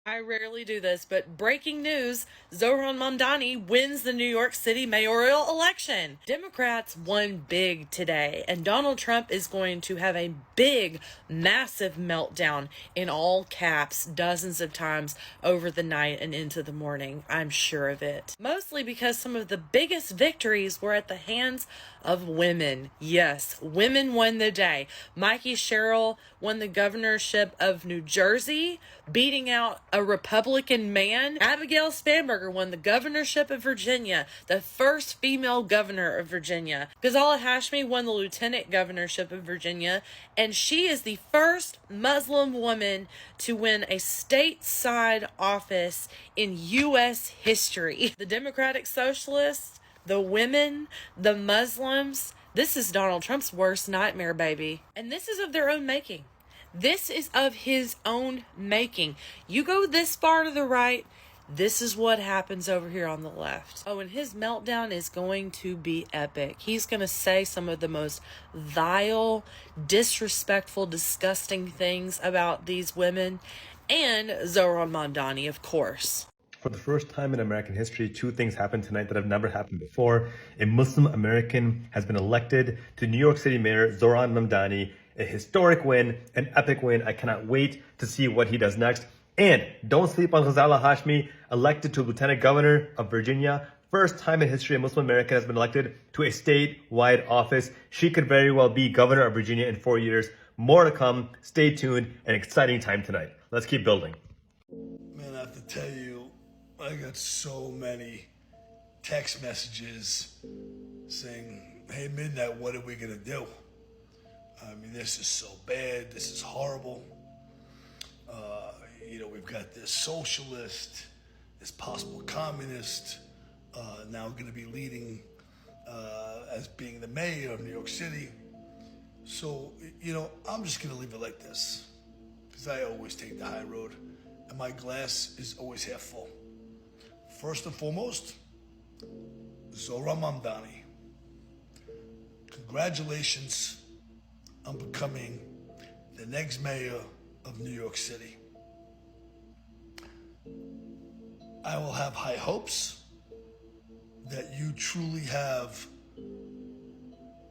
I rarely do this, but breaking news, Zohran Mamdani wins the New York City mayoral election. Democrats won big today, and Donald Trump is going to have a big, massive meltdown in all caps dozens of times over the night and into the morning. I'm sure of it. Mostly because some of the biggest victories were at the hands of women. Yes, women won the day. Mikey Sherrill won the governorship of New Jersey, beating out a Republican man. Abigail Spanberger won the governorship of Virginia, the first female governor of Virginia. Ghazala Hashmi won the lieutenant governorship of Virginia, and she is the first Muslim woman to win a stateside office in U.S. history. The Democratic Socialists, the women, the Muslims, this is Donald Trump's worst nightmare, baby. And this is of their own making. This is of his own making. You go this far to the right, this is what happens over here on the left. Oh, and his meltdown is going to be epic. He's going to say some of the most vile, disrespectful, disgusting things about these women and Zohran Mamdani, of course. For the first time in American history, two things happened tonight that have never happened before. A Muslim American has been elected to New York City Mayor Zohran Mamdani. A historic win, an epic win. I cannot wait to see what he does next. And don't sleep on Ghazala Hashmi, elected to Lieutenant Governor of Virginia. First time in history a Muslim American has been elected to a statewide office. She could very well be governor of Virginia in 4 years. More to come. Stay tuned. An exciting time tonight. Let's keep building. Man, I have to tell you, I got so many text messages saying, hey, Midnight, what are we going to do? I mean, this is so bad. This is horrible. We've got this socialist, this possible communist, now going to be leading as being the mayor of New York City. So, I'm just going to leave it like this, because I always take the high road, and my glass is always half full. First and foremost, Zohran Mamdani. Congratulations on becoming the next mayor of New York City. I will have high hopes that you truly have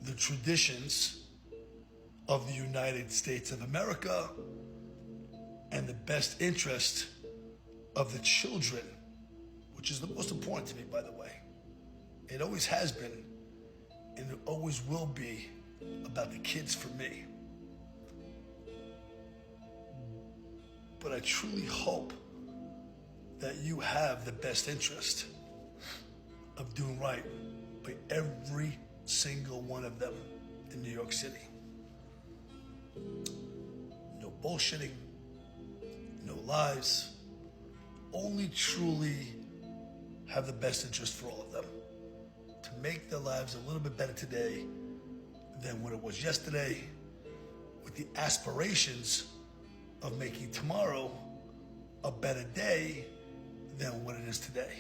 the traditions of the United States of America and the best interest of the children, which is the most important to me, by the way. It always has been, and it always will be, about the kids for me. But I truly hope that you have the best interest of doing right by every single one of them in New York City. No bullshitting, no lies, only truly have the best interest for all of them, to make their lives a little bit better today than what it was yesterday, with the aspirations of making tomorrow a better day than what it is today.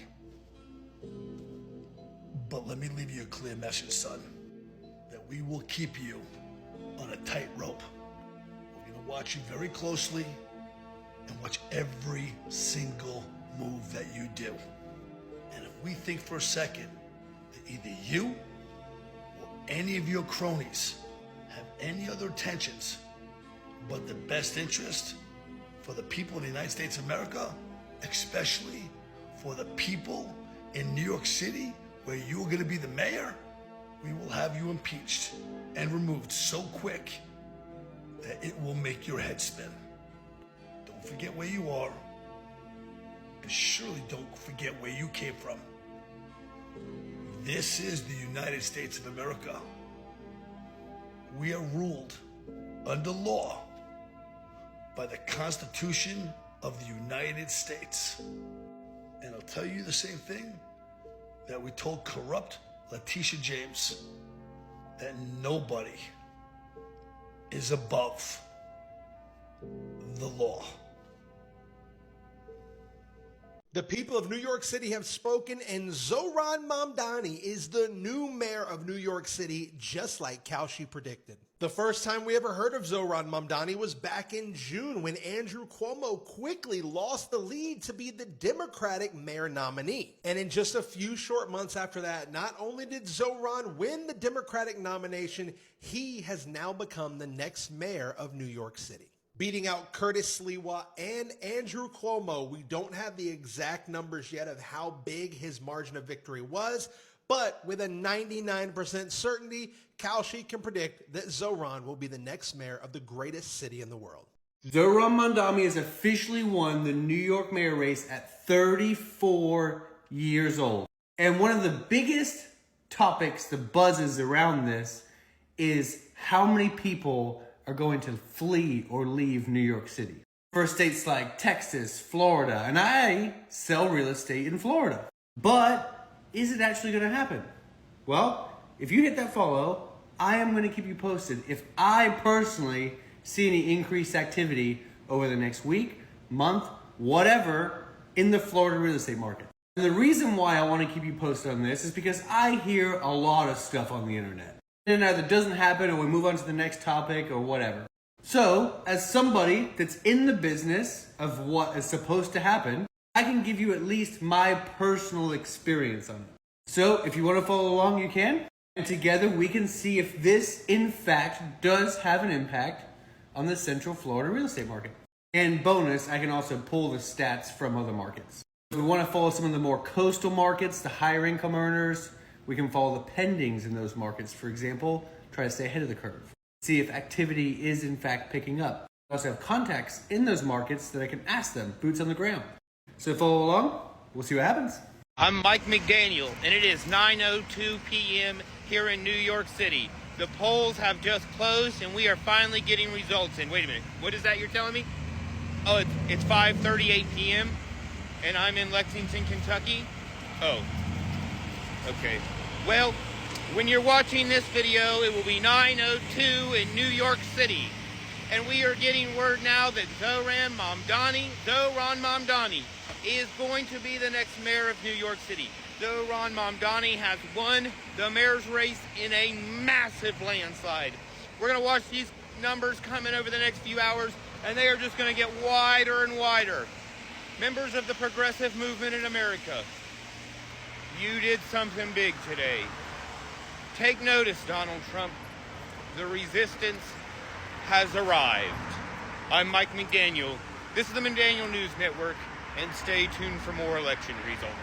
But let me leave you a clear message, son, that we will keep you on a tight rope. We're gonna watch you very closely and watch every single move that you do. And if we think for a second that either you or any of your cronies have any other intentions but the best interest for the people of the United States of America, especially for the people in New York City where you're going to be the mayor, we will have you impeached and removed so quick that it will make your head spin. Don't forget where you are, and surely don't forget where you came from. This is the United States of America. We are ruled under law by the Constitution of the United States. And I'll tell you the same thing that we told corrupt Letitia James, that nobody is above the law. The people of New York City have spoken, and Zohran Mamdani is the new mayor of New York City, just like Kalshi predicted. The first time we ever heard of Zohran Mamdani was back in June when Andrew Cuomo quickly lost the lead to be the Democratic mayor nominee. And in just a few short months after that, not only did Zohran win the Democratic nomination, he has now become the next mayor of New York City. Beating out Curtis Sliwa and Andrew Cuomo, we don't have the exact numbers yet of how big his margin of victory was, but with a 99% certainty, Kalshi can predict that Zohran will be the next mayor of the greatest city in the world. Zohran Mamdani has officially won the New York mayor race at 34 years old. And one of the biggest topics, the buzzes around this, is how many people are going to flee or leave New York City. For states like Texas, Florida, and I sell real estate in Florida. But is it actually going to happen? Well, if you hit that follow, I am going to keep you posted if I personally see any increased activity over the next week, month, whatever, in the Florida real estate market. And the reason why I want to keep you posted on this is because I hear a lot of stuff on the internet. And either doesn't happen or we move on to the next topic or whatever. So, as somebody that's in the business of what is supposed to happen, I can give you at least my personal experience on it. So, if you want to follow along, you can. And together we can see if this, in fact, does have an impact on the Central Florida real estate market. And bonus, I can also pull the stats from other markets. If we want to follow some of the more coastal markets, the higher income earners, we can follow the pendings in those markets. For example, try to stay ahead of the curve. See if activity is in fact picking up. I also have contacts in those markets that I can ask them, boots on the ground. So follow along, we'll see what happens. I'm Mike McDaniel, and it is 9:02 p.m. here in New York City. The polls have just closed, and we are finally getting results in. Wait a minute, what is that you're telling me? Oh, it's 5:38 p.m., and I'm in Lexington, Kentucky? Oh, okay. Well, when you're watching this video, it will be 9:02 in New York City. And we are getting word now that Zohran Mamdani is going to be the next mayor of New York City. Zohran Mamdani has won the mayor's race in a massive landslide. We're going to watch these numbers come in over the next few hours, and they are just going to get wider and wider. Members of the progressive movement in America, you did something big today. Take notice, Donald Trump. The resistance has arrived. I'm Mike McDaniel. This is the McDaniel News Network, and stay tuned for more election results.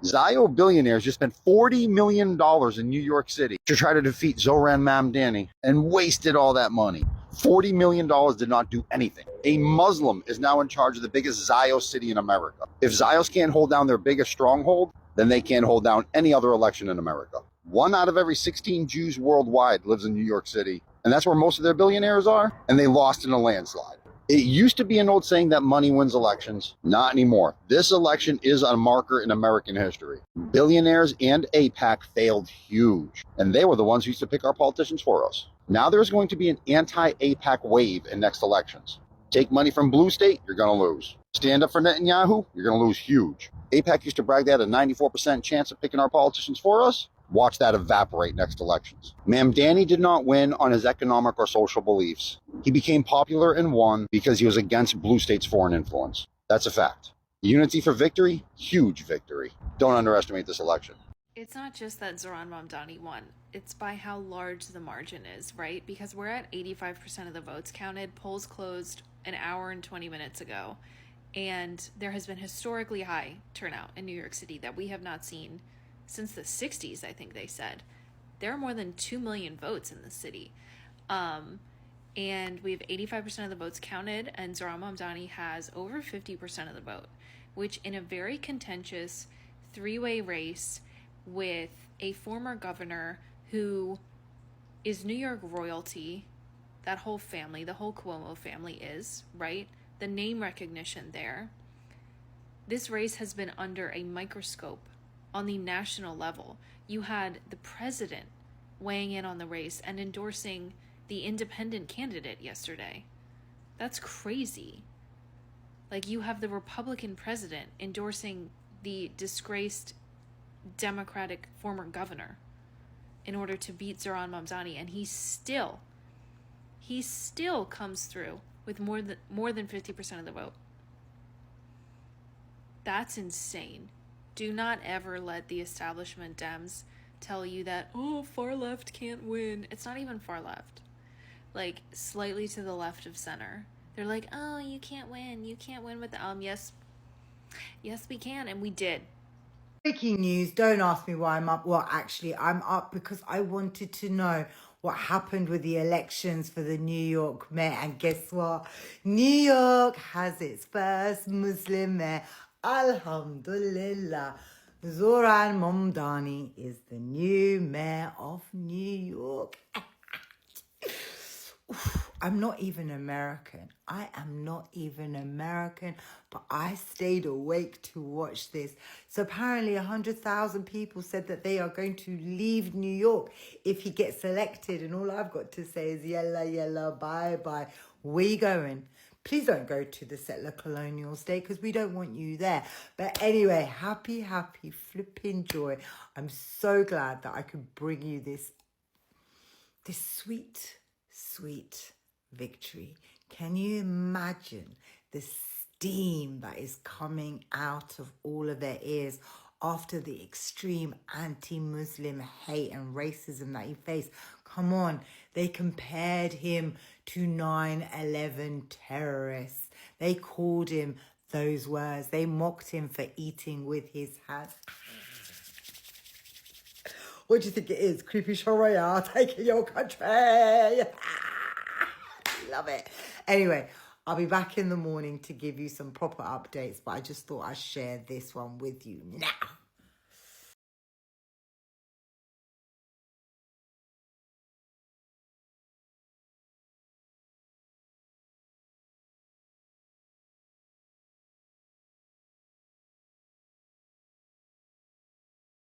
Zio billionaires just spent $40 million in New York City to try to defeat Zohran Mamdani and wasted all that money. $40 million did not do anything. A Muslim is now in charge of the biggest Zio city in America. If Zios can't hold down their biggest stronghold, then they can't hold down any other election in America. 1 out of every 16 Jews worldwide lives in New York City, and that's where most of their billionaires are, and they lost in a landslide. It used to be an old saying that money wins elections. Not anymore. This election is a marker in American history. Billionaires and AIPAC failed huge, and they were the ones who used to pick our politicians for us. Now there's going to be an anti-AIPAC wave in next elections. Take money from blue state, you're going to lose. Stand up for Netanyahu, you're going to lose huge. AIPAC used to brag they had a 94% chance of picking our politicians for us. Watch that evaporate next elections. Mamdani did not win on his economic or social beliefs. He became popular and won because he was against blue states' foreign influence. That's a fact. Unity for victory, huge victory. Don't underestimate this election. It's not just that Zohran Mamdani won. It's by how large the margin is, right? Because we're at 85% of the votes counted. Polls closed an hour and 20 minutes ago. And there has been historically high turnout in New York City that we have not seen since the 60s, I think they said. There are more than 2 million votes in the city. And we have 85% of the votes counted, and Zohran Mamdani has over 50% of the vote, which in a very contentious three-way race with a former governor who is New York royalty, that whole family, the whole Cuomo family is, right? The name recognition there. This race has been under a microscope on the national level. You had the president weighing in on the race and endorsing the independent candidate yesterday. That's crazy. Like, you have the Republican president endorsing the disgraced Democratic former governor in order to beat Zohran Mamdani, and he still comes through with more than 50% of the vote. That's insane. Do not ever let the establishment Dems tell you that, oh, far left can't win. It's not even far left. Like, slightly to the left of center. They're like, oh, you can't win. You can't win with the, yes, we can. And we did. Breaking news, don't ask me why I'm up. Well, actually, I'm up because I wanted to know what happened with the elections for the New York mayor. And guess what? New York has its first Muslim mayor. Alhamdulillah. Zohran Mamdani is the new mayor of New York. I'm not even American. I am not even American, but I stayed awake to watch this. So apparently 100,000 people said that they are going to leave New York if he gets elected. And all I've got to say is, yalla, yalla, bye, bye. Where you going? Please don't go to the settler colonial state because we don't want you there. But anyway, happy flipping joy. I'm so glad that I could bring you this sweet victory. Can you imagine the steam that is coming out of all of their ears after the extreme anti-Muslim hate and racism that he faced? Come on, they compared him to 9/11 terrorists. They called him those words. They mocked him for eating with his hands. What do you think it is? Creepy Sharia taking your country. Love it. Anyway, I'll be back in the morning to give you some proper updates, but I just thought I'd share this one with you now.